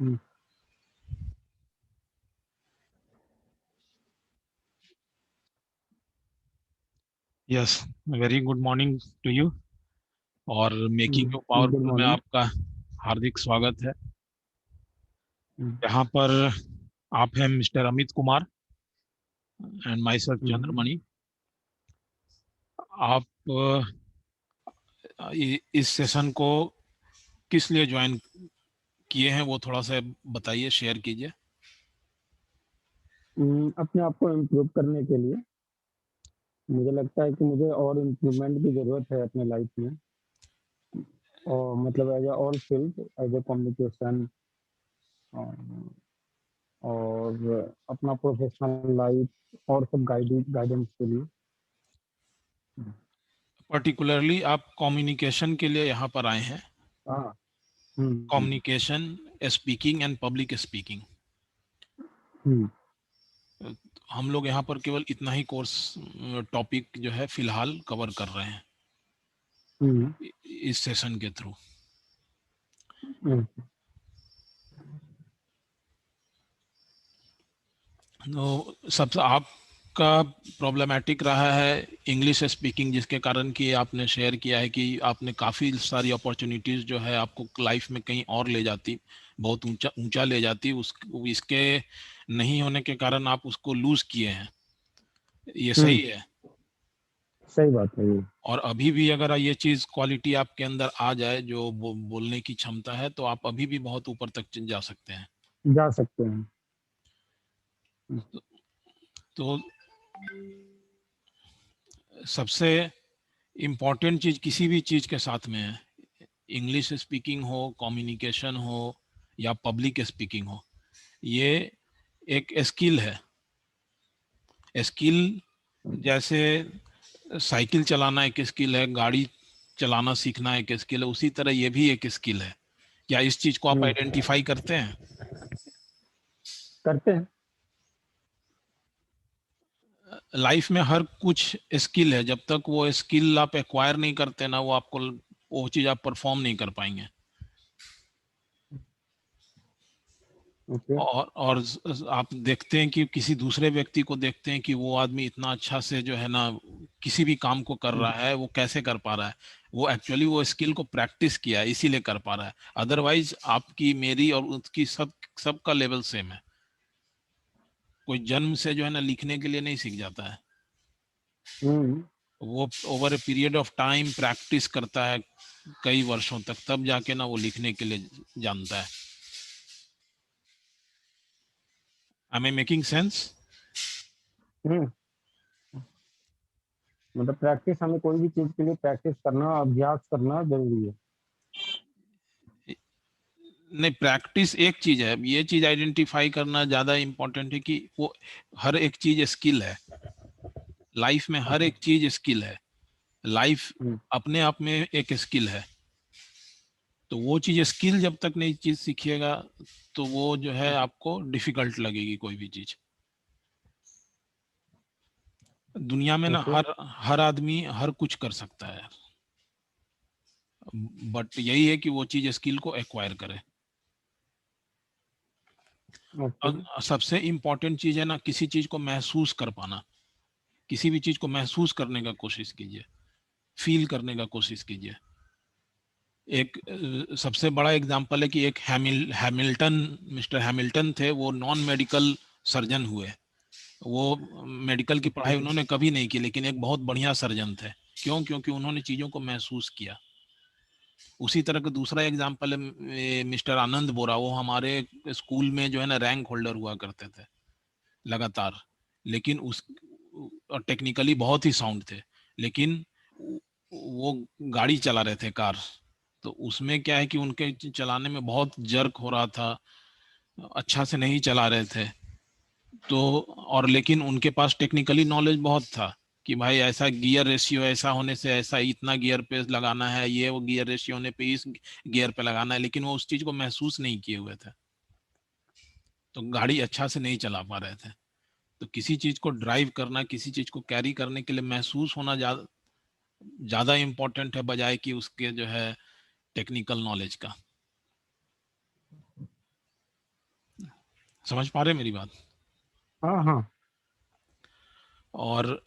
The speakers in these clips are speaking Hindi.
Hmm, yes, very good morning to you. और मेकिंग यू गुड पावरफुल में मॉर्निंग। आपका हार्दिक स्वागत है। हम्म, यहाँ पर आप हैं mister Amit Kumar and myself hmm, Chandramani. आप इस सेशन को किस लिए ज्वाइन किए हैं वो थोड़ा सा बताइए, शेयर कीजिए। अपने आप को इम्प्रूव करने के लिए मुझे लगता है कि मुझे और इम्प्रूवमेंट की ज़रूरत है अपने लाइफ में। और मतलब as a all field, as a communication और अपना प्रोफेशनल लाइफ और सब गाइडेंस के लिए। पर्टिकुलरली आप कम्युनिकेशन के लिए यहाँ पर आए हैं। हाँ। Communication, speaking and public speaking. हम्म, हम लोग यहाँ पर केवल इतना ही कोर्स टॉपिक जो है फिलहाल कवर कर रहे हैं हम्म, इस सेशन के थ्रू। हम्म, तो सबसे आपका प्रॉब्लमेटिक रहा है इंग्लिश स्पीकिंग, जिसके कारण कि आपने शेयर किया है कि आपने काफ़ी सारी अपॉर्चुनिटीज़ जो है आपको लाइफ में कहीं और ले जाती, बहुत ऊंचा ऊंचा ले जाती, उस इसके नहीं होने के कारण आप उसको लूज़ किए हैं। ये हम्म, सही है। सही बात है ये। और अभी भी अगर ये चीज़ क्वालिटी आपके अंदर आ जाए, जो बोलने की क्षमता है, तो आप अभी भी बहुत ऊपर तक जा सकते हैं। जा सकते हैं। तो सबसे इम्पॉर्टेंट चीज़ किसी भी चीज़ के साथ में है, इंग्लिश स्पीकिंग हो, कम्युनिकेशन हो या पब्लिक स्पीकिंग हो, ये एक स्किल है। स्किल जैसे साइकिल चलाना एक स्किल है, गाड़ी चलाना सीखना एक स्किल है, उसी तरह ये भी एक स्किल है। क्या इस चीज़ को आप हम्म, आइडेंटिफाई करते हैं? करते हैं। लाइफ में हर कुछ स्किल है, जब तक वो स्किल आप एक्वायर नहीं करते ना, वो आपको वो चीज़ आप परफॉर्म नहीं कर पाएंगे। ओके। और आप देखते हैं कि किसी दूसरे व्यक्ति को देखते हैं कि वो आदमी इतना अच्छा से जो है ना किसी भी काम को कर रहा है, वो कैसे कर पा रहा है? वो एक्चुअली वो स्किल को प्रैक्टिस किया है, इसीलिए कर पा रहा है। अदरवाइज आपकी, मेरी और उसकी सबका लेवल सेम है। कोई जन्म से जो है ना लिखने के लिए नहीं सीख जाता है। हम्म, वो over a period of time practice करता है, कई वर्षों तक, तब जाके ना वो लिखने के लिए जानता है। I am making sense? हम्म। मतलब प्रैक्टिस, हमें कोई भी चीज के लिए प्रैक्टिस करना, अभ्यास करना जरूरी है। नहीं, प्रैक्टिस एक चीज है, ये चीज आइडेंटिफाई करना ज्यादा इंपॉर्टेंट है कि वो हर एक चीज स्किल है। लाइफ में हर एक चीज स्किल है। लाइफ हम्म, अपने आप में एक स्किल है। तो वो चीज स्किल जब तक नई चीज सीखिएगा, तो वो जो है आपको डिफिकल्ट लगेगी कोई भी चीज। दुनिया में ना ओके। हर हर आदमी हर कुछ कर सकता है, बट यही है कि वो चीज स्किल को एक्वायर करे। ओके। और सबसे इम्पोर्टेंट चीज है ना, किसी चीज को महसूस कर पाना। किसी भी चीज को महसूस करने का कोशिश कीजिए, फील करने का कोशिश कीजिए। एक सबसे बड़ा एग्जांपल है कि एक हैमिल्टन, मिस्टर हैमिल्टन थे, वो नॉन मेडिकल सर्जन हुए। वो मेडिकल की ओके। पढ़ाई उन्होंने कभी नहीं की, लेकिन एक बहुत बढ़िया सर्जन थे। क्यों? क्योंकि उन्होंने चीज़ों को महसूस किया। उसी तरह का दूसरा एग्जांपल है मिस्टर आनंद बोरा। वो हमारे स्कूल में जो है ना रैंक होल्डर हुआ करते थे लगातार, लेकिन उस टेक्निकली बहुत ही साउंड थे, लेकिन वो गाड़ी चला रहे थे, कार। तो उसमें क्या है कि उनके चलाने में बहुत जर्क हो रहा था, अच्छा से नहीं चला रहे थे। तो और लेकिन उनके पास टेक्निकली नॉलेज बहुत था कि भाई ऐसा गियर रेशियो ऐसा होने से ऐसा इतना गियर पे लगाना है, ये वो गियर रेशियो होने पे इस गियर पे लगाना है, लेकिन वो उस चीज को महसूस नहीं किए हुए थे, तो गाड़ी अच्छा से नहीं चला पा रहे थे। तो किसी चीज को ड्राइव करना, किसी चीज को कैरी करने के लिए महसूस होना ज्यादा ज्यादा इम्पोर्टेंट है, बजाय कि उसके जो है टेक्निकल नॉलेज का। समझ पा रहे हैं मेरी बात? हाँ हाँ। और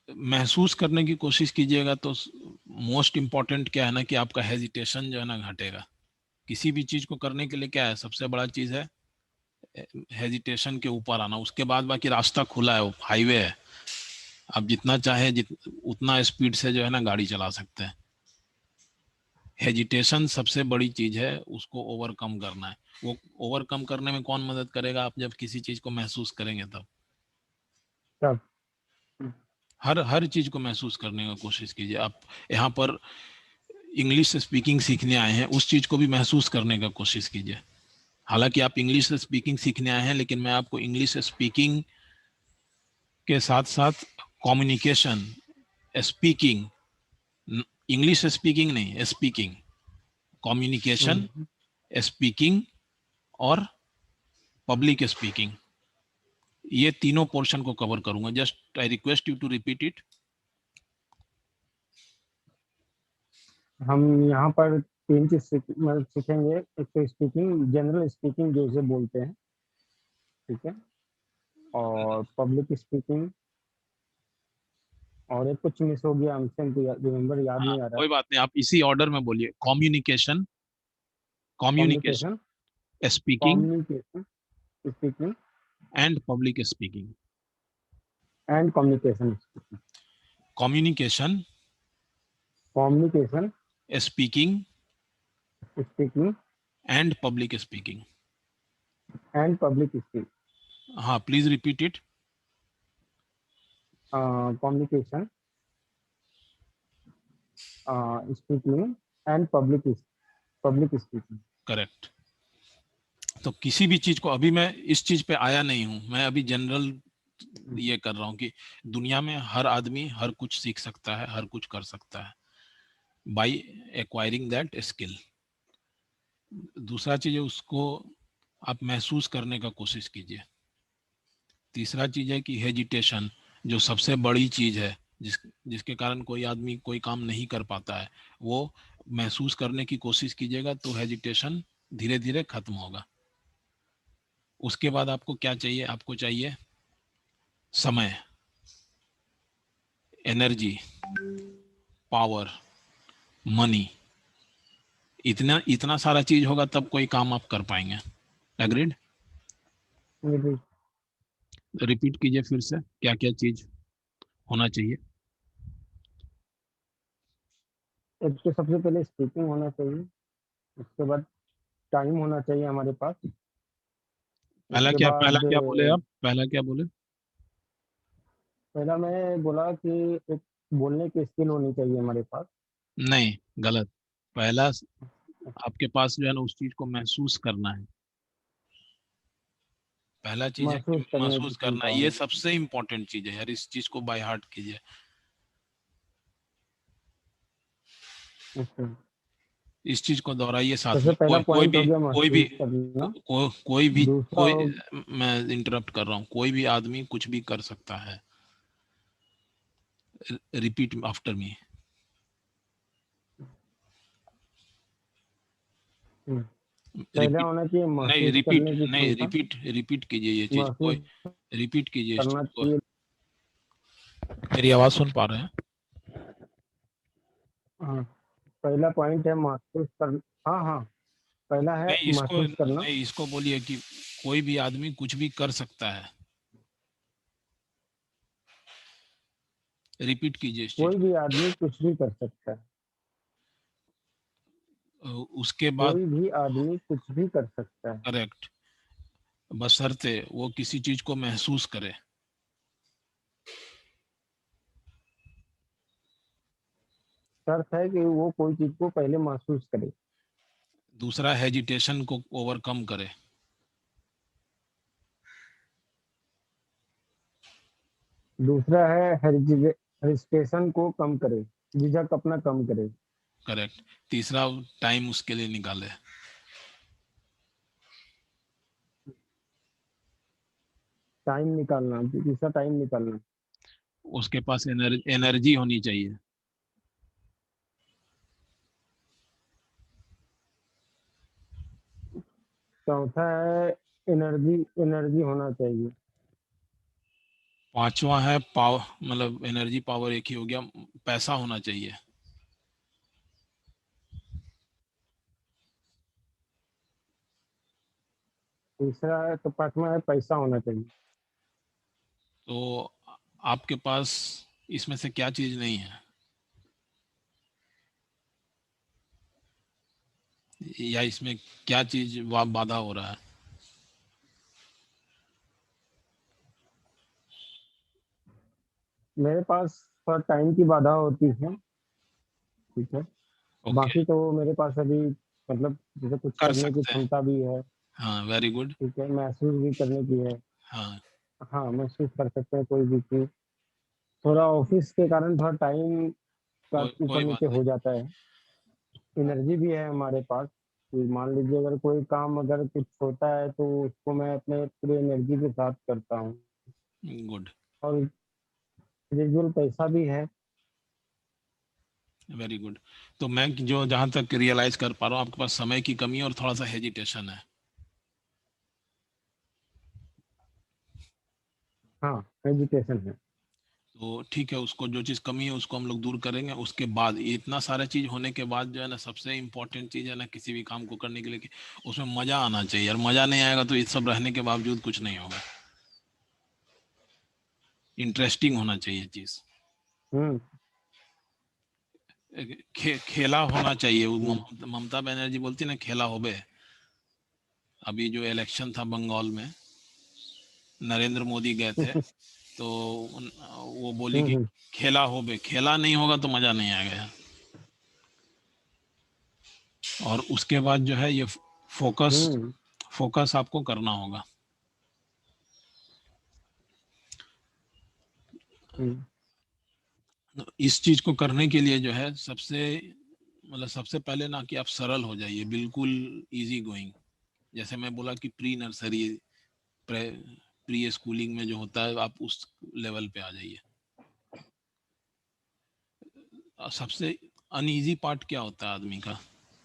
महसूस करने की कोशिश कीजिएगा तो मोस्ट इम्पॉर्टेंट क्या है ना कि आपका हेजिटेशन जो है ना घटेगा। किसी भी चीज को करने के लिए क्या है, सबसे बड़ा चीज है हेजिटेशन के ऊपर आना। उसके बाद बाकी रास्ता खुला है, वो हाईवे है, आप जितना चाहे उतना स्पीड से जो है ना गाड़ी चला सकते हैं। हेजिटेशन सबसे बड़ी चीज है, उसको ओवरकम करना है। वो ओवरकम करने में कौन मदद करेगा? आप जब किसी चीज को महसूस करेंगे तब। तब। हर हर चीज को महसूस करने की कोशिश कीजिए। आप यहाँ पर इंग्लिश स्पीकिंग सीखने आए हैं, उस चीज को भी महसूस करने का कोशिश कीजिए। हालांकि आप इंग्लिश स्पीकिंग सीखने आए हैं, लेकिन मैं आपको इंग्लिश स्पीकिंग के साथ साथ कम्युनिकेशन, स्पीकिंग, इंग्लिश स्पीकिंग नहीं, स्पीकिंग, कम्युनिकेशन, हम्म, स्पीकिंग और पब्लिक स्पीकिंग, ये तीनों पोर्शन को कवर करूंगा। Just I request you to repeat it. हम यहाँ पर तीन चीज मतलब सीखेंगे। एक तो स्पीकिंग, जनरल स्पीकिंग जो इसे बोलते हैं, ठीक है, और पब्लिक स्पीकिंग, और एक कुछ मिस हो गया हमसे, हमको रिमेम्बर याद हाँ नहीं आ रहा है। कोई बात नहीं, आप इसी ऑर्डर में बोलिए। Communication, communication, communication, speaking communication, speaking and public speaking. And communication. Communication, communication, speaking speaking and public speaking. And public speaking. हाँ please repeat it. Communication, speaking and public speaking. Correct. तो किसी भी चीज को, अभी मैं इस चीज पे आया नहीं हूं, मैं अभी जनरल ये कर रहा हूं कि दुनिया में हर आदमी हर कुछ सीख सकता है, हर कुछ कर सकता है बाय एक्वायरिंग दैट स्किल। दूसरा चीज है, उसको आप महसूस करने का कोशिश कीजिए। तीसरा चीज है कि हेजिटेशन, जो सबसे बड़ी चीज है, जिसके कारण कोई आदमी कोई काम नहीं कर पाता है, वो महसूस करने की कोशिश कीजिएगा तो हेजिटेशन धीरे धीरे खत्म होगा। उसके बाद आपको क्या चाहिए? आपको चाहिए समय, एनर्जी, पावर, मनी। इतना इतना सारा चीज होगा तब कोई काम आप कर पाएंगे। एग्रीड? रिपीट कीजिए फिर से, क्या क्या चीज होना चाहिए? एक तो सबसे पहले स्पीकिंग होना चाहिए, उसके बाद टाइम होना चाहिए हमारे पास, उसके पहला बाद क्या बोले आप? पहला क्या बोले? पहला मैं बोला कि एक बोलने की स्किल होनी चाहिए हमारे पास। नहीं, गलत। पहला आपके पास जो है ना उस चीज को महसूस करना है। पहला चीज है कि महसूस करने की महसूस करना क्षमता है, ये होनी सबसे इंपॉर्टेंट चीज है यार, इस चीज को बाय हार्ट कीजिए। चाहिए। अच्छा। इस चीज को दोहराइए साथ सबसे में। पहला कोई पॉइंट हो भी गया कोई भी महसूस करना। कोई भी दूसरा कोई, हो मैं इंटरप्ट कर रहा हूँ, कोई भी आदमी कुछ भी कर सकता है। Repeat after me. हम्म, पहला रिपीट, होना चाहिए नहीं महसूस रिपीट, करने की नहीं क्षमता। रिपीट, रिपीट कीजिए ये चीज, कोई महसूस रिपीट कीजिए इस चीज करना को। चाहिए। मेरी आवाज सुन पा रहे हैं? हाँ, पहला पॉइंट है महसूस कर। हाँ हाँ, पहला है नहीं इसको, महसूस करना। नहीं इसको बोलिए कि कोई भी आदमी कुछ भी कर सकता है। रिपीट कीजिए इस चीज कोई भी आदमी कुछ भी कर सकता है। को। उसके बाद, कोई भी आदमी कुछ भी कर सकता है। करेक्ट, बशर्ते वो किसी चीज को महसूस करे। शर्त है कि वो कोई चीज को पहले महसूस करे। दूसरा, हेजिटेशन को ओवरकम करे। दूसरा है हेजिटेशन को कम करे, झिझक अपना कम करे। करेक्ट। तीसरा, टाइम उसके लिए निकाले। टाइम निकालना, तीसरा टाइम निकालना। उसके पास एनर्जी होनी चाहिए। चौथा है एनर्जी एनर्जी होना चाहिए। पांचवा है पावर, मतलब एनर्जी पावर एक ही हो गया, पैसा होना चाहिए। तीसरा है तो पांचवा है पैसा होना चाहिए। तो आपके पास इसमें से क्या चीज नहीं है, या इसमें क्या चीज बाधा हो रहा है? मेरे पास थोड़ा टाइम की बाधा होती है। ठीक है। ओके, बाकी तो मेरे पास अभी मतलब जैसे कुछ कर करने की सकते हैं। क्षमता भी है। हाँ, वेरी गुड। ठीक है, महसूस भी करने की है। हाँ, हाँ, महसूस कर सकते हैं कोई भी चीज। थोड़ा ऑफिस के कारण थोड़ा टाइम का ऊपर कोई बात नीचे नहीं। हो जाता है। एनर्जी भी है हमारे पास कि मान लीजिए अगर कोई काम अगर कुछ होता है तो उसको मैं अपने पूरी एनर्जी के साथ करता हूँ। गुड, और विजुअल पैसा भी है। Very good. तो मैं जो जहां तक रियलाइज कर पा रहा हूँ, आपके पास समय की कमी है और थोड़ा सा हेजिटेशन है। हाँ, एजुकेशन है। तो ठीक है, उसको जो चीज़ कमी है उसको हम लोग दूर करेंगे। उसके बाद ये इतना सारा चीज़ होने के बाद जो है ना, सबसे इम्पोर्टेंट चीज़ है ना किसी भी काम को करने के लिए कि उसमें मज़ा आना चाहिए। और मज़ा नहीं आएगा तो ये सब रहने के बावजूद कुछ नहीं होगा। इंटरेस्टिंग होना चाहिए चीज़। हम्म। खेला होना चाहिए। वो जी। ममता बनर्जी बोलती ना, खेला होबे। अभी जो इलेक्शन था बंगाल में, नरेंद्र मोदी गए थे, तो वो बोली कि हम्म। खेला होबे। खेला नहीं होगा तो मज़ा नहीं आएगा। और उसके बाद जो है ये फोकस, हम्म। फोकस आपको करना होगा। हम्म। इस चीज को करने के लिए जो है सबसे, मतलब सबसे पहले ना कि आप सरल हो जाइए, बिल्कुल इजी गोइंग। जैसे मैं बोला कि प्री नर्सरी, प्री स्कूलिंग में जो होता है, आप उस लेवल पे आ जाइए। सबसे अनईजी पार्ट क्या होता है आदमी का?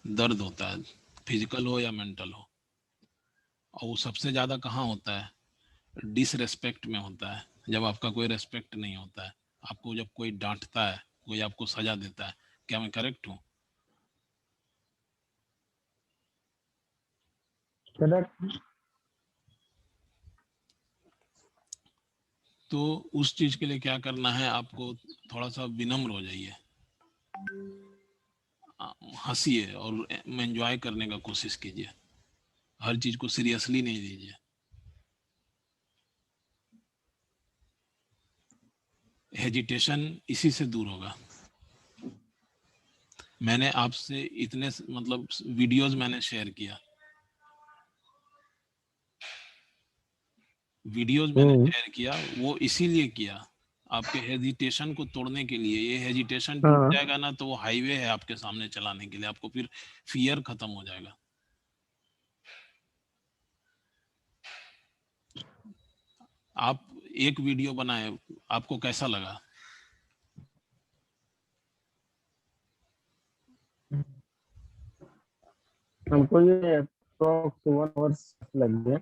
दर्द होता है, फिजिकल हो या मेंटल हो। और वो सबसे ज्यादा कहाँ होता है? डिसरेस्पेक्ट में होता है, जब आपका कोई रेस्पेक्ट नहीं होता है। आपको जब कोई डांटता है, कोई आपको सजा देता है। क्या मैं करेक्ट हूँ? करेक्ट। तो उस चीज के लिए क्या करना है आपको? थोड़ा सा विनम्र हो जाइए, हंसिए और एंजॉय करने का कोशिश कीजिए। हर चीज को सीरियसली नहीं लीजिए। हेजिटेशन इसी से दूर होगा। मैंने आपसे इतने मतलब वीडियोस मैंने शेयर किया, वीडियोस मैंने हम्म। शेयर किया, वो इसीलिए किया, आपके हेजिटेशन को तोड़ने के लिए। ये हेजिटेशन टूट हाँ। जाएगा ना, तो वो हाईवे है आपके सामने चलाने के लिए। आपको फिर फियर खत्म हो जाएगा। आप एक वीडियो बनाए, आपको कैसा लगा? हमको ये अप्रॉक्स 1 आवर्स लग गया।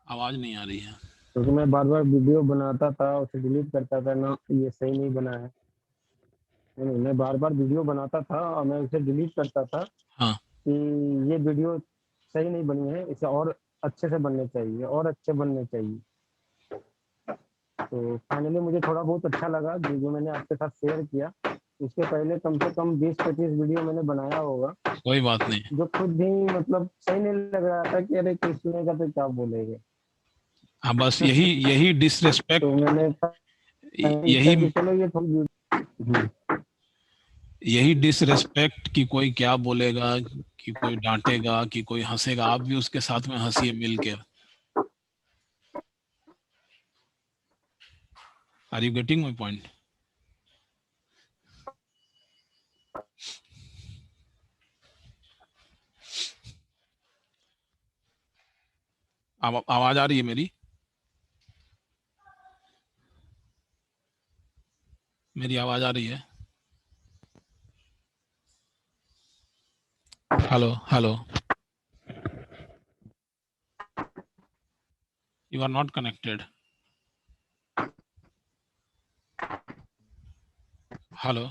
आवाज नहीं आ रही है। क्योंकि मैं बार बार वीडियो बनाता था, उसे डिलीट करता था ना, ये सही नहीं बना है। नहीं, मैं बार बार वीडियो बनाता था और मैं उसे डिलीट करता था हाँ, कि ये वीडियो सही नहीं बनी है, इसे और अच्छे से बनने चाहिए और अच्छे बनने चाहिए। तो फाइनली मुझे थोड़ा बहुत अच्छा लगा जो जो मैंने आपके साथ शेयर किया। इसके पहले कम से कम 20-25 वीडियो मैंने बनाया होगा, कोई बात नहीं। जो खुद ही मतलब सही नहीं लग रहा था कि अरे कोई सुनेगा तो क्या बोलेगा। हाँ, बस यही यही तो डिसरेस्पेक्ट, मैंने यही सोचा कि चलो ये थोड़ी। यही डिसरेस्पेक्ट कि कोई क्या बोलेगा, कि कोई डांटेगा, कि कोई हंसेगा, आप भी उसके साथ में हंसिए मिलके। Are you getting my point? आवाज आ रही है मेरी? मेरी आवाज आ रही है? Hello, hello. You are not connected. Hello.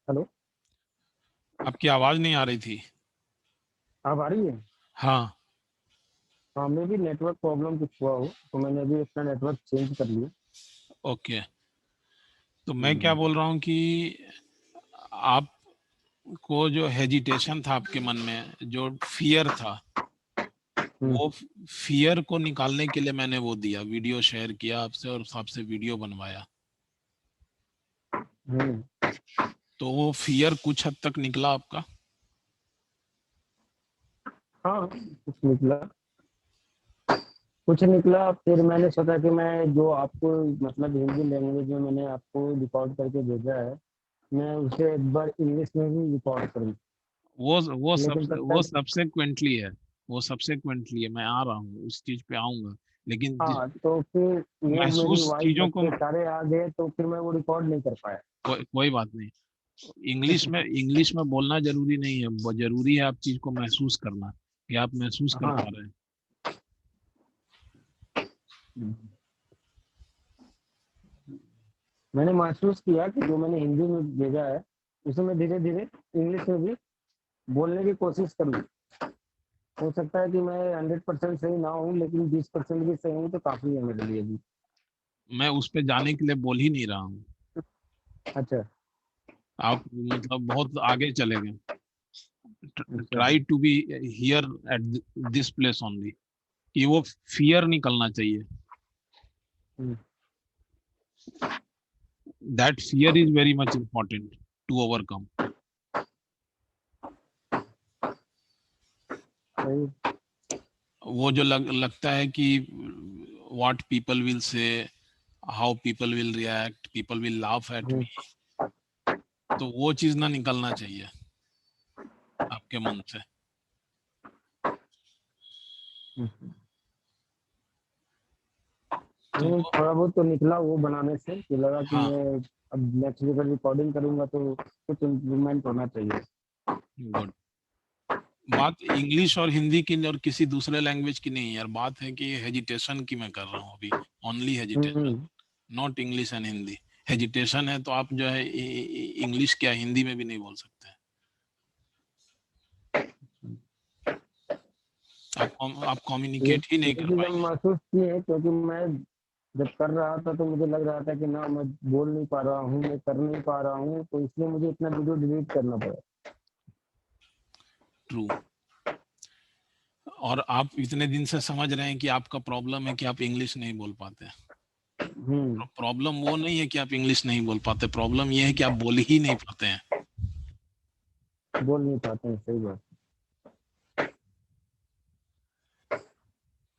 Hello, आपकी आवाज नहीं आ रही थी। अब आ रही है? हाँ, हाँ, मे भी नेटवर्क प्रॉब्लम कुछ हुआ हो, तो मैंने अभी अपना नेटवर्क चेंज कर लिया। ओके। तो मैं क्या बोल रहा हूँ कि आपको जो हेजिटेशन था आपके मन में, जो फियर था, हम्म, वो फियर को निकालने के लिए मैंने वो दिया, वीडियो शेयर किया आपसे और आपसे वीडियो बनवाया। हम्म। तो वो फियर कुछ हद तक निकला आपका। हाँ, कुछ निकला। फिर मैंने सोचा कि मैं जो आपको मतलब हिंदी लैंग्वेज में मैंने आपको रिकॉर्ड करके भेजा है, मैं उसे एक बार इंग्लिश में भी रिकॉर्ड करूँ। लेकिन तब वो तक सब्सेक्वेंटली है। वो सब्सेक्वेंटली है, मैं आ रहा हूँ, उस चीज पे आऊंगा। लेकिन हाँ, तो फिर वो मेरी महसूस वॉइस चीजों को, बच्चे सारे आ गए, तो फिर मैं वो रिकॉर्ड नहीं कर पाया। कोई बात नहीं। इंग्लिश में बोलना जरूरी नहीं है, वो जरूरी है आप चीज को महसूस करना, कि आप महसूस कर हाँ। पा रहे हैं। मैंने महसूस किया कि जो मैंने हिंदी में भेजा है, उसे मैं धीरे धीरे इंग्लिश में भी बोलने की कोशिश करूँ। हो सकता है कि मैं 100% सही ना हूँ, लेकिन 20% भी सही हूँ तो काफी है मेरे लिए भी। मैं उस पे जाने के लिए बोल ही नहीं रहा हूँ। अच्छा। आप मतलब बहुत आगे चले गए। अच्छा। Try to be here at this place only, कि वो फियर निकलना चाहिए। Hmm, that fear is very much important to overcome. सही। वो जो लगता है कि what people will say, how people will react, people will laugh at hmm, me, तो वो चीज ना निकलना चाहिए आपके मन से। हम्म। तो थोड़ा बहुत तो निकला वो बनाने से, कि लगा कि हाँ, मैं अब नेक्स्ट अगर रिकॉर्डिंग करूंगा तो कुछ इम्प्रूवमेंट होना चाहिए। गुड। बात इंग्लिश और हिंदी की और किसी दूसरे लैंग्वेज की नहीं है यार, बात है कि हेजिटेशन की मैं कर रहा हूँ अभी। Only hesitation, hmm. Not English and Hindi. Hesitation है तो आप जो है इंग्लिश क्या हिंदी में भी नहीं बोल सकते। आप ये कम्युनिकेट ही नहीं ये कर चीज हम पाएंगे। महसूस किए हैं, क्योंकि मैं जब कर रहा था तो मुझे लग रहा था कि ना, मैं बोल नहीं पा रहा हूँ, मैं कर नहीं पा रहा हूँ, तो इसलिए मुझे इतना वीडियो डिलीट करना पड़ा। ट्रू। और आप इतने दिन से समझ रहे हैं कि आपका प्रॉब्लम है कि आप इंग्लिश नहीं बोल पाते। हम्म। प्रॉब्लम वो नहीं है कि आप इंग्लिश नहीं बोल पाते, प्रॉब्लम ये है कि आप बोल ही नहीं पाते हैं। बोल नहीं पाते हैं, सही बात।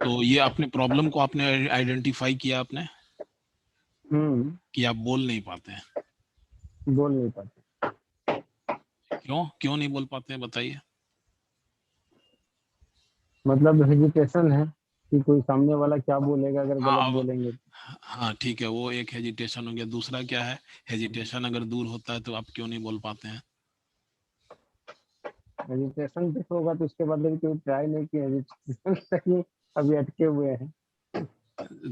तो ये अपने प्रॉब्लम को आपने आइडेंटिफाई किया आपने, हम्म। कि आप बोल नहीं पाते हैं। बोल नहीं पाते। क्यों क्यों नहीं बोल पाते हैं, बताइए। मतलब हेजिटेशन है कि कोई सामने वाला क्या बोलेगा अगर हाँ गलत अब, बोलेंगे। हाँ ठीक है, वो एक हेजिटेशन हो गया। दूसरा क्या है, हेजिटेशन अगर दूर होता है तो आप क्यों नहीं बोल पाते हैं। हेजिटेशन भी होगा तो उसके बाद भी कोई ट्राई नहीं किया, हेजिटेशन तक ही अभी अटके हुए हैं।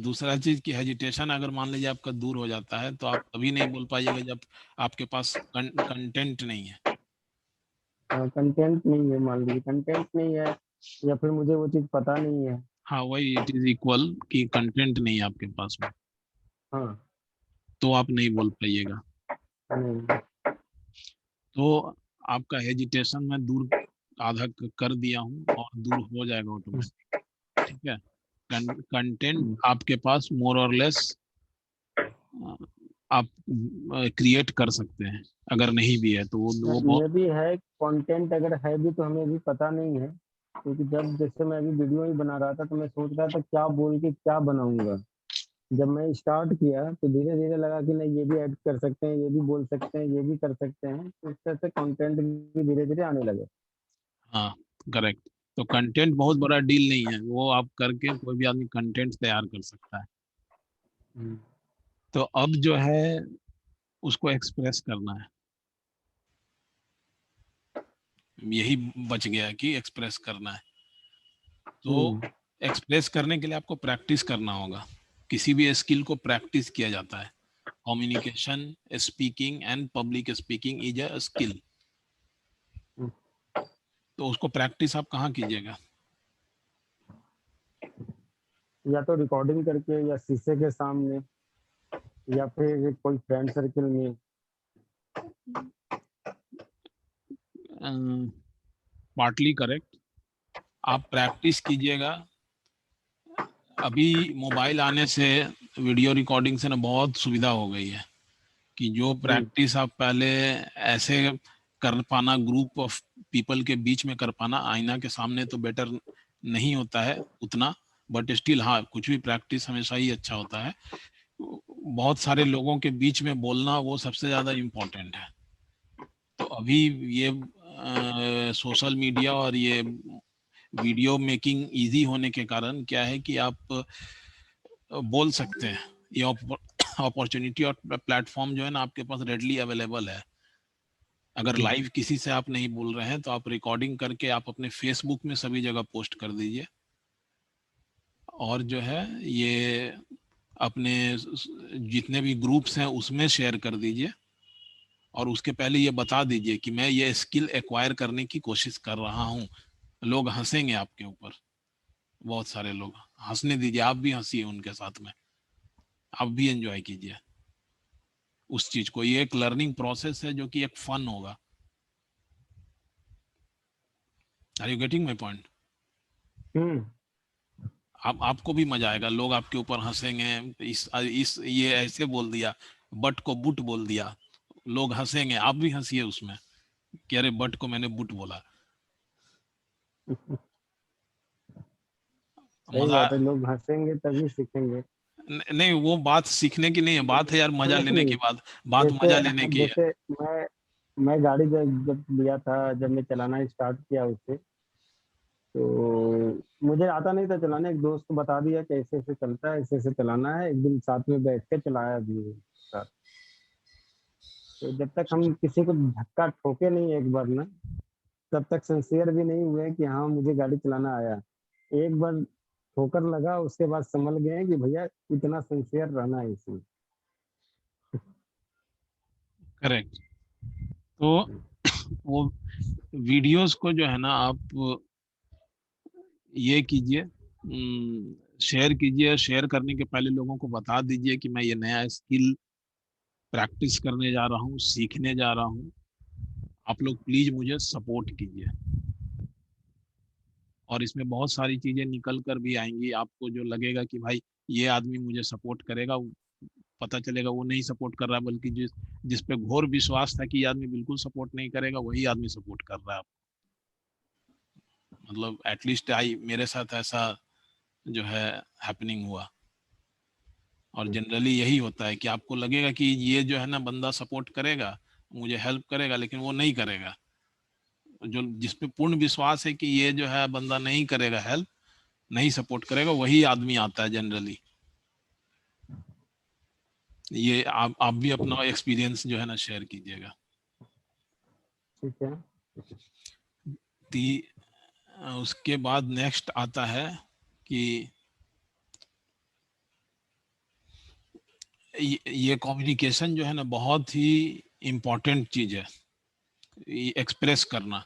दूसरा चीज कि हेजिटेशन अगर मान लीजिए आपका दूर हो जाता है तो आप कभी नहीं बोल पाइएगा जब आपके पास कंटेंट नहीं है। कंटेंट नहीं है, मान लीजिए कंटेंट नहीं है, या फिर मुझे वो चीज पता नहीं है। हाँ वही, इट इज इक्वल कि कंटेंट नहीं है आपके पास में, हाँ। तो आप नहीं बोल पाइएगा। नहीं। तो आपका हेजिटेशन मैं दूर आधा कर दिया हूँ और दूर हो जाएगा ऑटोमेटिक। ठीक है। कंटेंट आपके पास मोर और लेस आप क्रिएट कर सकते हैं, अगर नहीं भी है तो वो बहुत। ये भी है, कंटेंट अगर है भी तो हमें भी पता नहीं है क्योंकि जब जैसे मैं अभी वीडियो ही बना रहा था तो मैं सोच रहा था क्या बोल के क्या बनाऊंगा। जब मैं स्टार्ट किया तो धीरे धीरे लगा कि नहीं ये भी ऐड कर सकते हैं, ये भी बोल सकते हैं, ये भी कर सकते हैं, तो इस तरह से कंटेंट भी धीरे धीरे आने लगे। हाँ, करेक्ट। तो कंटेंट बहुत बड़ा डील नहीं है, वो आप करके कोई भी आदमी कंटेंट तैयार कर सकता है। हम्म। तो अब जो है उसको एक्सप्रेस करना है, यही बच गया कि एक्सप्रेस करना है। तो हम्म। एक्सप्रेस करने के लिए आपको प्रैक्टिस करना होगा। किसी भी स्किल को प्रैक्टिस किया जाता है। Communication, speaking and public speaking is a skill. हम्म। तो उसको प्रैक्टिस आप कहाँ कीजिएगा? या तो रिकॉर्डिंग करके या शीशे के सामने या फिर कोई फ्रेंड सर्कल में। Partly correct. आप प्रैक्टिस कीजिएगा। अभी मोबाइल आने से, वीडियो रिकॉर्डिंग से ना बहुत सुविधा हो गई है कि जो हम्म। प्रैक्टिस आप पहले ऐसे कर पाना, ग्रुप ऑफ पीपल के बीच में कर पाना, आईना के सामने तो बेटर नहीं होता है उतना, बट स्टिल हाँ, कुछ भी प्रैक्टिस हमेशा ही अच्छा होता है। बहुत सारे लोगों के बीच में बोलना वो सबसे ज़्यादा इम्पोर्टेंट है। तो अभी ये सोशल मीडिया और ये वीडियो मेकिंग इजी होने के कारण क्या है कि आप बोल सकते हैं। ये अपॉर्चुनिटी और प्लेटफॉर्म जो है ना आपके पास रेडली अवेलेबल है। अगर लाइव किसी से आप नहीं बोल रहे हैं तो आप रिकॉर्डिंग करके आप अपने फेसबुक में सभी जगह पोस्ट कर दीजिए, और जो है ये अपने जितने भी ग्रुप्स हैं उसमें शेयर कर दीजिए, और उसके पहले ये बता दीजिए कि मैं ये स्किल एक्वायर करने की कोशिश कर रहा हूँ। लोग हंसेंगे आपके ऊपर, बहुत सारे लोग हंसने दीजिए, आप भी हंसिए उनके साथ में, आप भी एंजॉय कीजिए उस चीज को। ये एक लर्निंग प्रोसेस है जो कि एक फन होगा। Are you getting my point? हम्म। आप आपको भी मजा आएगा, लोग आपके ऊपर हंसेंगे। इस ये ऐसे बोल दिया, बट को बुट बोल दिया, लोग हंसेंगे, आप भी हंसिए उसमें कि अरे बट को मैंने बुट बोला। सही मजा। बात है, लोग हंसेंगे तभी सीखेंगे। नहीं, वो बात सीखने की नहीं है, बात है यार मजा लेने नहीं, की बात, बात जैसे मजा लेने की है। जैसे मैं गाड़ी जब जब लिया था, जब मैं चलाना स्टार्ट किया उससे, तो मुझे आता नहीं था चलाने। एक दोस्त को बता दिया कि ऐसे ऐसे चलता है, ऐसे ऐसे चलाना है। एक दिन साथ में बैठ के चलाया भी है साथ। तो जब तक हम किसी को धक्का ठोके नहीं एक बार ना, तब तक सिंसियर भी नहीं हुए कि हाँ मुझे गाड़ी चलाना आया। एक बार ठोकर लगा, उसके बाद समझ गए कि भैया इतना सिंसियर रहना है इसमें। करेक्ट। तो वो वीडियोस को जो है ना आप ये कीजिए, शेयर कीजिए। शेयर करने के पहले लोगों को बता दीजिए कि मैं ये नया स्किल प्रैक्टिस करने जा रहा हूँ, सीखने जा रहा हूँ, आप लोग प्लीज मुझे सपोर्ट कीजिए। और इसमें बहुत सारी चीजें निकल कर भी आएंगी, आपको जो लगेगा कि भाई ये आदमी मुझे सपोर्ट करेगा, पता चलेगा वो नहीं सपोर्ट कर रहा है, बल्कि जिस जिस पे घोर विश्वास था कि ये आदमी बिल्कुल सपोर्ट नहीं करेगा, वही आदमी सपोर्ट कर रहा है। मतलब एटलीस्ट आई मेरे साथ ऐसा जो है हैपनिंग हुआ। और जनरली यही होता है कि आपको लगेगा कि ये जो है ना बंदा सपोर्ट करेगा, मुझे हेल्प करेगा, लेकिन वो नहीं करेगा। जो जिस पे पूर्ण विश्वास है कि ये जो है बंदा नहीं करेगा हेल्प, नहीं सपोर्ट करेगा, वही आदमी आता है जनरली। ये आप भी अपना एक्सपीरियंस जो है ना शेयर कीजिएगा। ठीक है। ती उसके बाद नेक्स्ट आता है कि ये कम्युनिकेशन जो है ना बहुत ही इम्पोर्टेंट चीज है। एक्सप्रेस करना,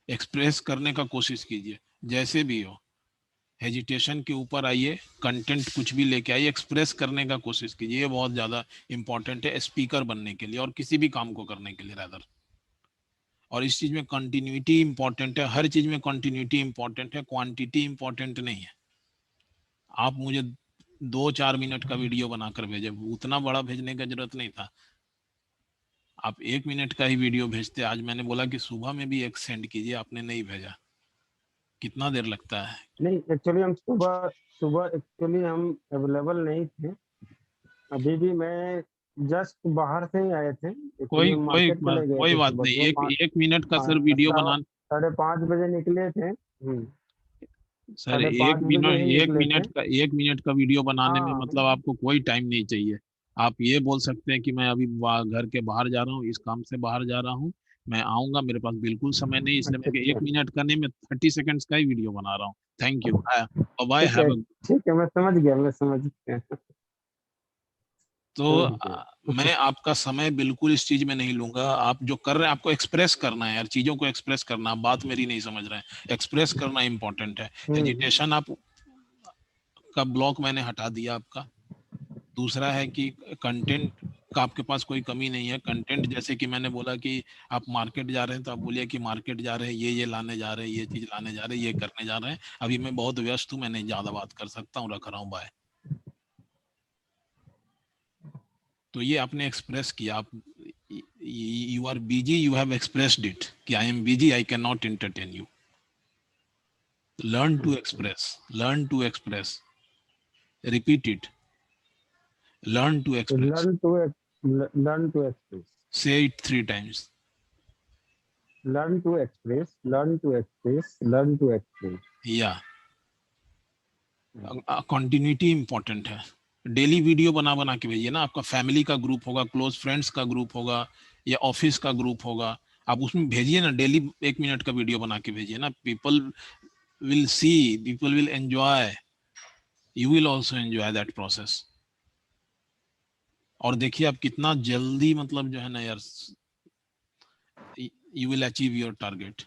एक्सप्रेस करने का कोशिश कीजिए जैसे भी हो। हेजिटेशन के ऊपर आइए, कंटेंट कुछ भी लेके आइए, एक्सप्रेस करने का कोशिश कीजिए। ये बहुत ज़्यादा इंपॉर्टेंट है स्पीकर बनने के लिए और किसी भी काम को करने के लिए रैदर। और इस चीज़ में कंटिन्यूटी इंपॉर्टेंट है, हर चीज़ में कंटिन्यूटी इंपॉर्टेंट है, क्वांटिटी इंपॉर्टेंट नहीं है। आप मुझे 2-4 मिनट का वीडियो बनाकर भेजे, उतना बड़ा भेजने का जरूरत नहीं था। आप 1 मिनट का ही वीडियो भेजते। आज मैंने बोला कि सुबह में भी एक सेंड कीजिए, आपने नहीं भेजा। कितना देर लगता है? नहीं, एक्चुअली हम सुबह सुबह एक्चुअली हम अवेलेबल नहीं थे। अभी भी मैं जस्ट बाहर से ही आए थे, एक्चुअली कोई हम कोई मार्केट चले गए कोई थे बात सुबह नहीं, सुबह एक एक मिनट का सर वीडियो बना। 5:30 बजे निकले थे। सर 5:30 बजे ही निकले थे। एक मिनट का वीडियो बनाने में हाँ। मतलब आपको कोई टाइम नहीं चाहिए। आप ये बोल सकते हैं कि मैं अभी घर के बाहर जा रहा हूँ, इस काम से बाहर जा रहा हूँ, मैं आऊंगा, मेरे पास बिल्कुल समय नहीं, इसलिए अच्छा मैं एक अच्छा। मिनट का नहीं, मैं 30 सेकंड्स का ही वीडियो बना रहा हूँ। थैंक यू, बाय, ठीक है हैव। ठीक है, मैं समझ गया, मैं समझ गया। तो समझ गया। मैं आपका समय बिल्कुल इस चीज में नहीं लूंगा। आप जो कर रहे हैं, आपको एक्सप्रेस करना है यार, चीजों को एक्सप्रेस करना। आप बात मेरी नहीं समझ रहे हैं, एक्सप्रेस करना इंपॉर्टेंट है। हम्म। एजिटेशन आप का ब्लॉक मैंने हटा दिया आपका। दूसरा है कि कंटेंट का आपके पास कोई कमी नहीं है। कंटेंट जैसे कि मैंने बोला कि आप मार्केट जा रहे हैं, तो आप बोलिए कि मार्केट जा रहे हैं, ये लाने जा रहे हैं, ये चीज लाने जा रहे हैं, ये करने जा रहे हैं, अभी मैं बहुत व्यस्त हूँ, मैं नहीं ज्यादा बात कर सकता हूँ, रख रहा हूँ, बाय। तो ये आपने एक्सप्रेस किया। आप you are busy, you have expressed it कि I am busy, I can not entertain you. Learn to express, learn to express, repeat it, learn to express, learn to express. Say it 3 times। Learn to express, learn to express, learn to express. या कंटिन्यूटी इंपॉर्टेंट है। डेली वीडियो बना बना के भेजिए ना। आपका फैमिली का ग्रुप होगा, क्लोज फ्रेंड्स का ग्रुप होगा, या ऑफिस का ग्रुप होगा, आप उसमें भेजिए ना, डेली 1 मिनट का वीडियो बना के भेजिए ना। People will see, people will enjoy, you will also enjoy that process. और देखिए आप कितना जल्दी मतलब जो है ना यार, you will achieve your target.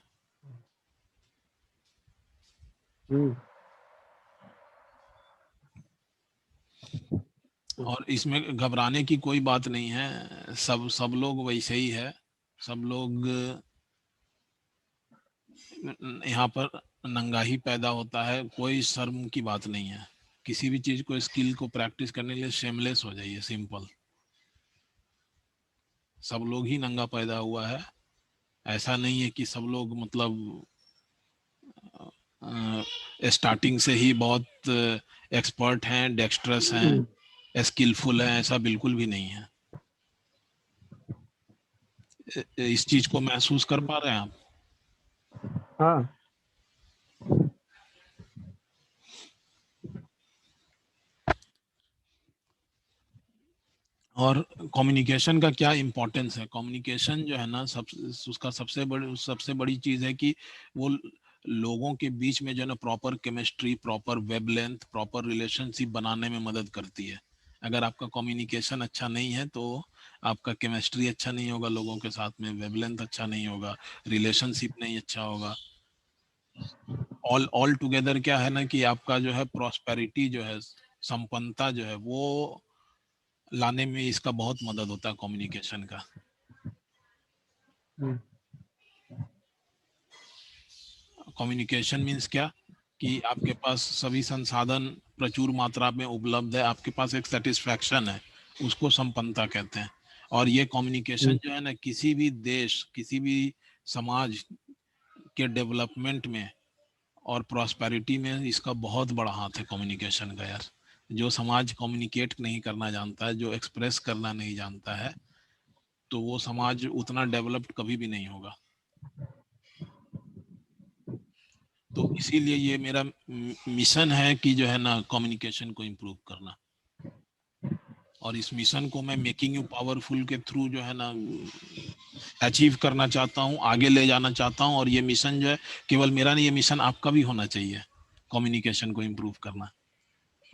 हम्म। और इसमें घबराने की कोई बात नहीं है, सब सब लोग वैसे ही है। सब लोग यहाँ पर नंगा ही पैदा होता है, कोई शर्म की बात नहीं है। किसी भी चीज को, स्किल को प्रैक्टिस करने के लिए शेमलेस हो जाइए, सिंपल। सब लोग ही नंगा पैदा हुआ है। ऐसा नहीं है कि सब लोग मतलब स्टार्टिंग से ही बहुत एक्सपर्ट हैं, डेक्स्ट्रस हैं, स्किलफुल हैं, ऐसा बिल्कुल भी नहीं है। इस चीज को महसूस कर पा रहे हैं आप? हाँ। और कम्युनिकेशन का क्या इम्पोर्टेंस है? कम्युनिकेशन जो है ना, उसका सबसे बड़ी चीज है कि वो लोगों के बीच में जो है ना proper chemistry, proper wavelength, proper relationship बनाने में मदद करती है। अगर आपका कम्युनिकेशन अच्छा नहीं है तो आपका केमिस्ट्री अच्छा नहीं होगा लोगों के साथ में, वेबलेंथ अच्छा नहीं होगा, रिलेशनशिप नहीं अच्छा होगा। ऑल टुगेदर क्या है ना कि आपका जो है प्रॉस्पेरिटी जो है, संपन्नता जो है, वो लाने में इसका बहुत मदद होता है कम्युनिकेशन का। कम्युनिकेशन मीन्स क्या कि आपके पास सभी संसाधन प्रचुर मात्रा में उपलब्ध है, आपके पास एक सेटिस्फैक्शन है, उसको संपन्नता कहते हैं। और ये कम्युनिकेशन जो है ना, किसी भी देश, किसी भी समाज के डेवलपमेंट में और प्रॉस्पेरिटी में इसका बहुत बड़ा हाथ है कम्युनिकेशन का यार। जो समाज कम्युनिकेट नहीं करना जानता है, जो एक्सप्रेस करना नहीं जानता है, तो वो समाज उतना डेवलप्ड कभी भी नहीं होगा। तो इसीलिए ये मेरा मिशन है कि जो है ना कम्युनिकेशन को इम्प्रूव करना। और इस मिशन को मैं मेकिंग यू पावरफुल के थ्रू जो है ना अचीव करना चाहता हूँ, आगे ले जाना चाहता हूँ। और ये मिशन जो है केवल मेरा नहीं, ये मिशन आपका भी होना चाहिए, कम्युनिकेशन को इम्प्रूव करना।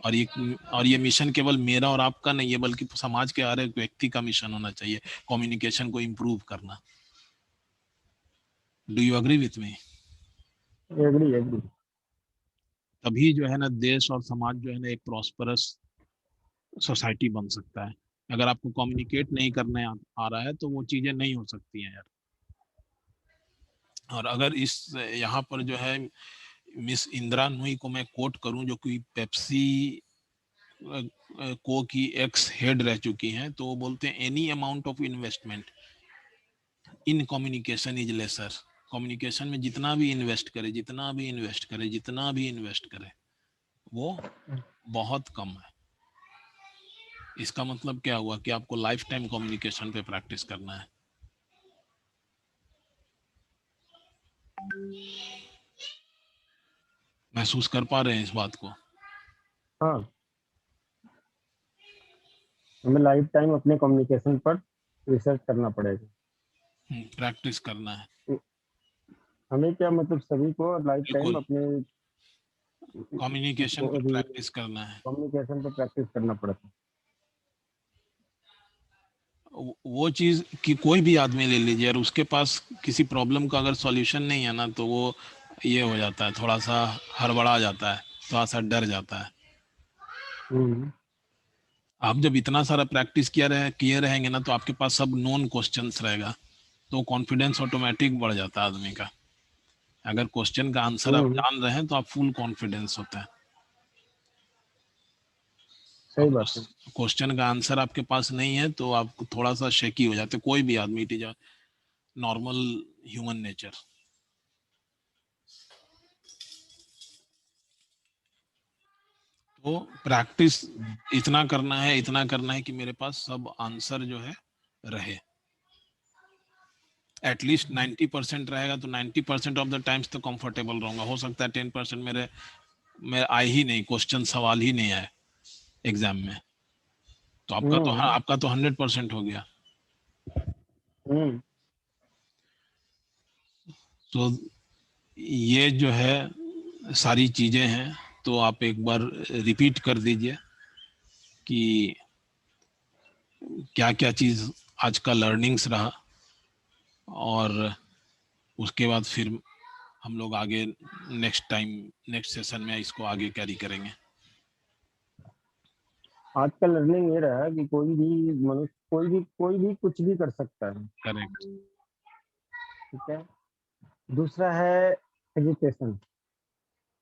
और ये मिशन केवल मेरा और आपका नहीं है, बल्कि समाज के हर एक व्यक्ति का मिशन होना चाहिए, कम्युनिकेशन को इम्प्रूव करना। Do you agree with me? Agree agree. तभी जो है ना देश और समाज जो है ना एक प्रॉस्परस सोसाइटी बन सकता है। अगर आपको कम्युनिकेट नहीं करने आ रहा है तो वो चीजें नहीं हो सकती हैं यार। और अगर इस यहाँ पर जो है मिस इंदिरा नूई को मैं कोट करूं, जो कि पेप्सी को की एक्स हेड रह चुकी हैं, तो वो बोलते हैं any amount of investment in communication is lesser communication में जितना भी इन्वेस्ट करे, जितना भी इन्वेस्ट करे, जितना भी इन्वेस्ट करे, वो बहुत कम है। इसका मतलब क्या हुआ कि आपको लाइफ टाइम कम्युनिकेशन पे प्रैक्टिस करना है। महसूस कर पा रहे हैं इस बात को? हाँ, हमें लाइफ टाइम अपने कम्युनिकेशन पर रिसर्च करना पड़ेगा। प्रैक्टिस करना है। हमें क्या मतलब सभी को लाइफ टाइम बिल्कुल, अपने कम्युनिकेशन पर प्रैक्टिस करना है। कम्युनिकेशन पर प्रैक्टिस करना पड़ता है। वो चीज कि कोई भी आदमी ले लीजिए और उसके पास किसी प्रॉब्लम का अगर सॉल्यूशन नहीं है ना, तो वो ये हो जाता है, थोड़ा सा हड़बड़ा जाता है, थोड़ा सा डर जाता है। हम्म, आप जब इतना सारा प्रैक्टिस किए रहेंगे ना, तो आपके पास सब नोन क्वेश्चंस रहेगा, तो कॉन्फिडेंस ऑटोमेटिक बढ़ जाता है आदमी का। अगर क्वेश्चन का आंसर आप हम्म, जान रहे हैं तो आप फुल कॉन्फिडेंस होता है। सही अब बात है। क्वेश्चन का आंसर आपके पास नहीं है तो आप थोड़ा सा शेकी हो जाते, कोई भी आदमी, it is normal human nature. तो प्रैक्टिस इतना करना है, इतना करना है कि मेरे पास सब आंसर जो है रहे। एटलीस्ट 90% रहेगा तो 90% ऑफ द टाइम्स तो कंफर्टेबल रहूंगा। हो सकता है 10% मेरे आए ही नहीं, क्वेश्चन सवाल ही नहीं आए एग्जाम में, तो हम्म, आपका तो 100% हो गया। हम्म, तो ये जो है सारी चीजें हैं, तो आप एक बार रिपीट कर दीजिए कि क्या क्या चीज आज का लर्निंग्स रहा, और उसके बाद फिर हम लोग आगे नेक्स्ट सेशन में इसको आगे कैरी करेंगे। आज का लर्निंग ये रहा कि कोई भी मनुष्य कोई भी कुछ भी कर सकता है। करेक्ट। ठीक है। दूसरा है एजुकेशन,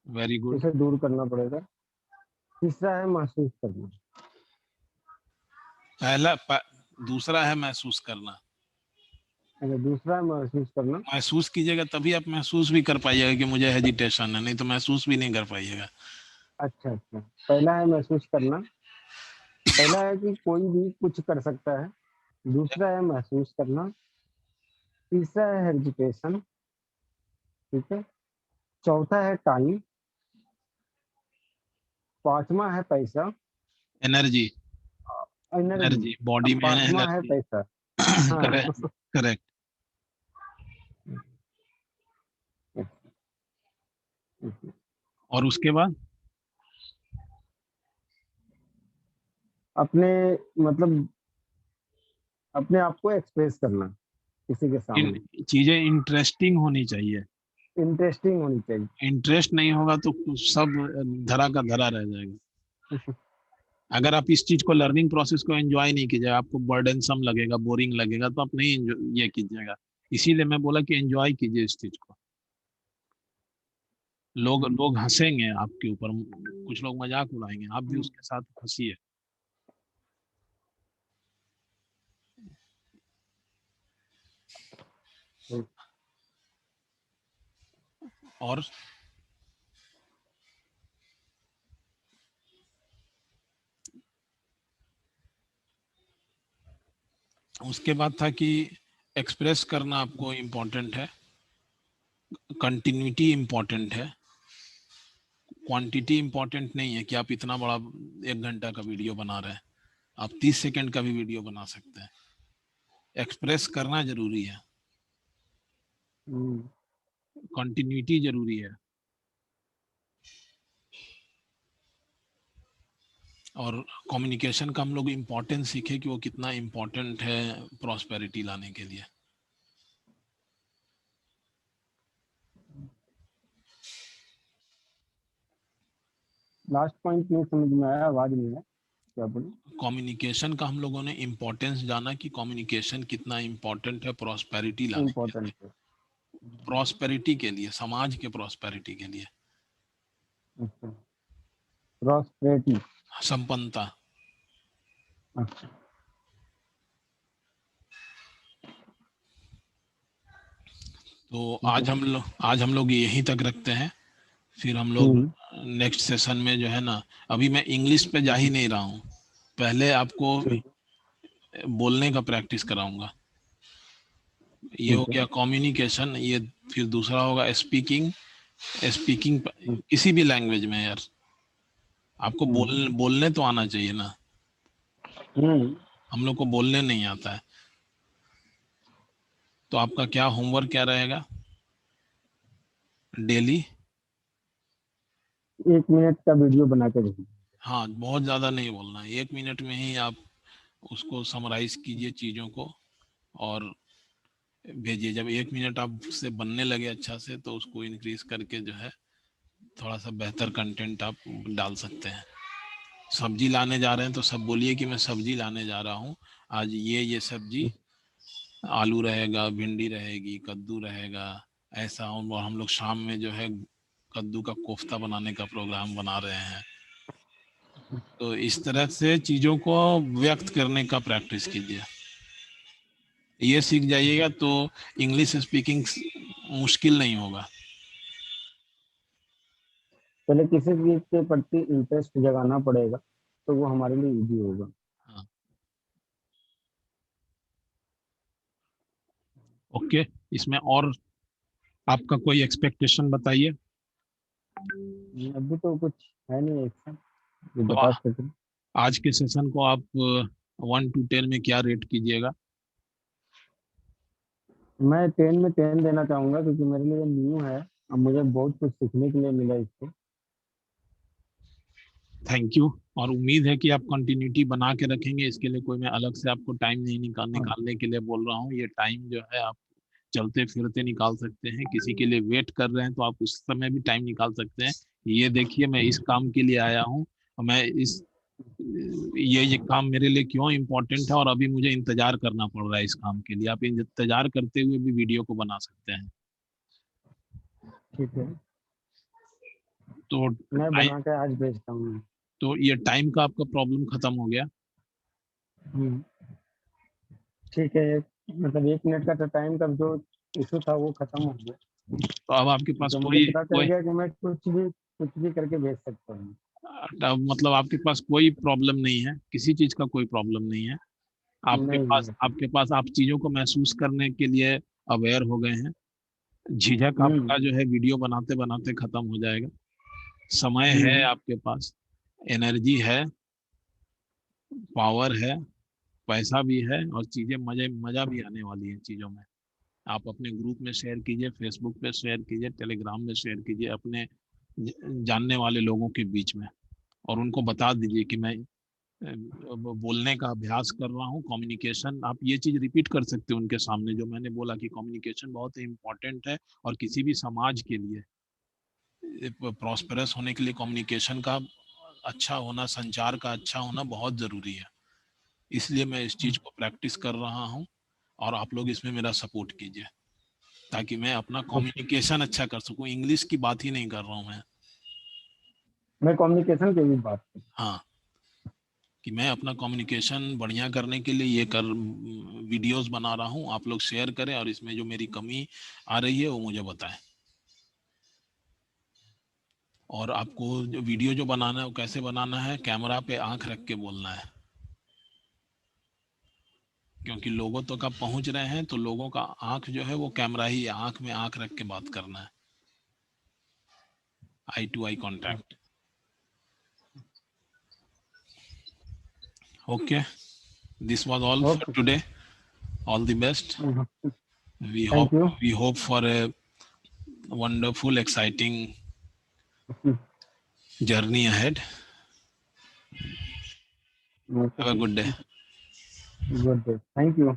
वेरी गुड। उसे दूर करना पड़ेगा। तीसरा है महसूस करना। दूसरा है महसूस करना। अगर दूसरा है महसूस करना। महसूस कीजिएगा तभी आप महसूस भी कर पाइएगा कि मुझे हेजिटेशन है, नहीं तो महसूस भी नहीं कर पाइएगा। अच्छा अच्छा, पहला है महसूस करना। पहला है कि कोई भी कुछ कर सकता है। दूसरा है महसूस करना। तीसरा है एजुकेशन। ठीक है। चौथा है टाइम। पांचवा है पैसा। एनर्जी। एनर्जी। एनर्जी बॉडी में है, पांचवा है एनर्जी। पैसा। हाँ। करेक्ट। करेक्ट। और उसके बाद अपने मतलब अपने आप को एक्सप्रेस करना किसी के इन सामने। चीजें इंटरेस्टिंग होनी चाहिए। इंटरेस्टिंग होनी चाहिए। इंटरेस्ट नहीं होगा तो सब धरा का धरा रह जाएगा। अगर आप इस चीज को, लर्निंग प्रोसेस को एंजॉय नहीं कीजिएगा, आपको बर्डनसम लगेगा, बोरिंग लगेगा, तो आप नहीं ये कीजिएगा। इसीलिए मैं बोला कि एंजॉय कीजिए इस चीज को। लोग लोग हंसेंगे आपके ऊपर, कुछ लोग मजाक उड़ाएंगे, आप भी उसके साथ हंसिए। और उसके बाद था कि एक्सप्रेस करना आपको इम्पोर्टेंट है, कंटिन्यूटी इम्पोर्टेंट है, क्वांटिटी इम्पोर्टेंट नहीं है कि आप इतना बड़ा 1 घंटा का वीडियो बना रहे हैं। आप 30 सेकंड का भी वीडियो बना सकते हैं। एक्सप्रेस करना जरूरी है, हम्म, कंटिन्यूटी जरूरी है। और कम्युनिकेशन का हम लोग इम्पोर्टेंस सीखे कि वो कितना इम्पोर्टेंट है प्रॉस्पेरिटी लाने के लिए। लास्ट पॉइंट नहीं समझ में आया, आवाज नहीं है, क्या बोले? कम्युनिकेशन का हम लोगों ने इम्पोर्टेंस जाना कि कम्युनिकेशन कितना इम्पोर्टेंट है प्रॉस्पेरिटी लाने के लिए, इम्पोर्टेंट है। प्रॉस्पेरिटी के लिए, समाज के प्रॉस्पेरिटी के लिए, अच्छा। प्रॉस्पेरिटी। संपन्नता। अच्छा। तो ठीक है। आज हम लोग यहीं तक रखते हैं। फिर हम लोग हम्म। नेक्स्ट सेशन में जो है ना, अभी मैं इंग्लिश पे जा ही नहीं रहा हूँ, पहले आपको ठीक है। बोलने का प्रैक्टिस कराऊंगा। ये हो ठीक है। गया कम्युनिकेशन, ये फिर दूसरा होगा स्पीकिंग। स्पीकिंग हम्म। किसी भी लैंग्वेज में यार, आपको हम्म। बोलने तो आना चाहिए ना। हम्म। हम लोग को बोलने नहीं आता है। तो आपका क्या होमवर्क क्या रहेगा डेली? 1 मिनट का वीडियो बना के भेजिए। हाँ, बहुत ज़्यादा नहीं बोलना है, 1 मिनट में ही आप उसको समराइज कीजिए चीज़ों को और भेजिए। जब 1 मिनट आपसे बनने लगे अच्छा से, तो उसको इंक्रीज करके जो है थोड़ा सा बेहतर कंटेंट आप डाल सकते हैं। सब्जी लाने जा रहे हैं तो सब बोलिए कि मैं सब्जी लाने जा रहा हूँ, आज ये सब्जी, आलू रहेगा, भिंडी रहेगी, कद्दू रहेगा, ऐसा। और हम लोग शाम में जो है कद्दू का कोफ्ता बनाने का प्रोग्राम बना रहे हैं। तो इस तरह से चीज़ों को व्यक्त करने का प्रैक्टिस कीजिए। ये सीख जाइएगा तो इंग्लिश स्पीकिंग मुश्किल नहीं होगा। पहले किसी चीज के प्रति इंटरेस्ट जगाना पड़ेगा, तो वो हमारे लिए इजी होगा। हाँ, ओके। इसमें और आपका कोई एक्सपेक्टेशन बताइए। अभी तो कुछ है नहीं ऐसा जो तो बता सके। आज के सेशन को आप 1 to 10 में क्या रेट कीजिएगा? मैं 10 में 10 देना चाहूंगा, क्योंकि मेरे लिए न्यू है। अब मुझे बहुत कुछ सीखने के लिए मिला इससे। Thank you. और उम्मीद है कि आप कंटिन्यूटी बना के रखेंगे। इसके लिए कोई मैं अलग से आपको टाइम नहीं हाँ। निकालने के लिए बोल रहा हूँ। ये टाइम जो है आप चलते फिरते निकाल सकते हैं। किसी के लिए वेट कर रहे हैं तो आप उस समय भी टाइम निकाल सकते हैं। ये देखिए, मैं इस काम के लिए आया हूँ, और मैं इस ये काम मेरे लिए क्यों इम्पोर्टेंट है, और अभी मुझे इंतजार करना पड़ रहा है इस काम के लिए। आप इंतजार करते हुए भी वीडियो को बना सकते हैं। ठीक है। तो मैं टाइम, बना के आज भेजता हूँ। तो ये टाइम का आपका प्रॉब्लम खत्म हो गया। हम्म, ठीक है। मतलब 1 मिनट का तो टाइम का जो इशू था वो खत्म हो गया। तो अब आपके पास तो मुझे कोई पता चल कोई गया कि मैं कुछ भी करके भेज सकता हूँ। मतलब आपके पास कोई प्रॉब्लम नहीं है, किसी चीज का कोई प्रॉब्लम नहीं है। नहीं। आपके पास आप चीजों को महसूस करने के लिए अवेयर हो गए हैं। झिझक हम्म। आपका जो है वीडियो बनाते बनाते खत्म हो जाएगा। समय है हम्म। आपके पास, एनर्जी है, पावर है, पैसा भी है, और चीजें मजा भी आने वाली है चीजों में। आप अपने ग्रुप में शेयर कीजिए, फेसबुक पे शेयर कीजिए, टेलीग्राम में शेयर कीजिए अपने जानने वाले लोगों के बीच में। और उनको बता दीजिए कि मैं बोलने का अभ्यास कर रहा हूँ। कम्युनिकेशन, आप ये चीज रिपीट कर सकते हो उनके सामने, जो मैंने बोला कि कम्युनिकेशन बहुत ही इंपॉर्टेंट है। और किसी भी समाज के लिए प्रॉस्पेरस होने के लिए कम्युनिकेशन का अच्छा होना, संचार का अच्छा होना बहुत जरूरी है। इसलिए मैं इस चीज को प्रैक्टिस कर रहा हूँ, और आप लोग इसमें मेरा सपोर्ट कीजिए, ताकि मैं अपना कम्युनिकेशन अच्छा कर सकूं। इंग्लिश की बात ही नहीं कर रहा हूँ मैं। मैं कम्युनिकेशन की भी बात करूँ। हाँ, कि मैं अपना कम्युनिकेशन बढ़िया करने के लिए ये कर वीडियोस बना रहा हूँ। आप लोग शेयर करें, और इसमें जो मेरी कमी आ रही है वो मुझे बताएं। और आपको जो वीडियो जो बनाना है वो कैसे बनाना है, कैमरा पे आंख रख के बोलना है। क्योंकि लोगों तक आप पहुंच रहे हैं, तो लोगों का आंख जो है वो कैमरा ही है, आंख में आंख रख के बात करना है, eye to eye contact. Okay, this was all for okay. Today. All the best. we thank hope you. we hope for a wonderful, exciting journey ahead. Okay. Have a good day. Good day. Thank you.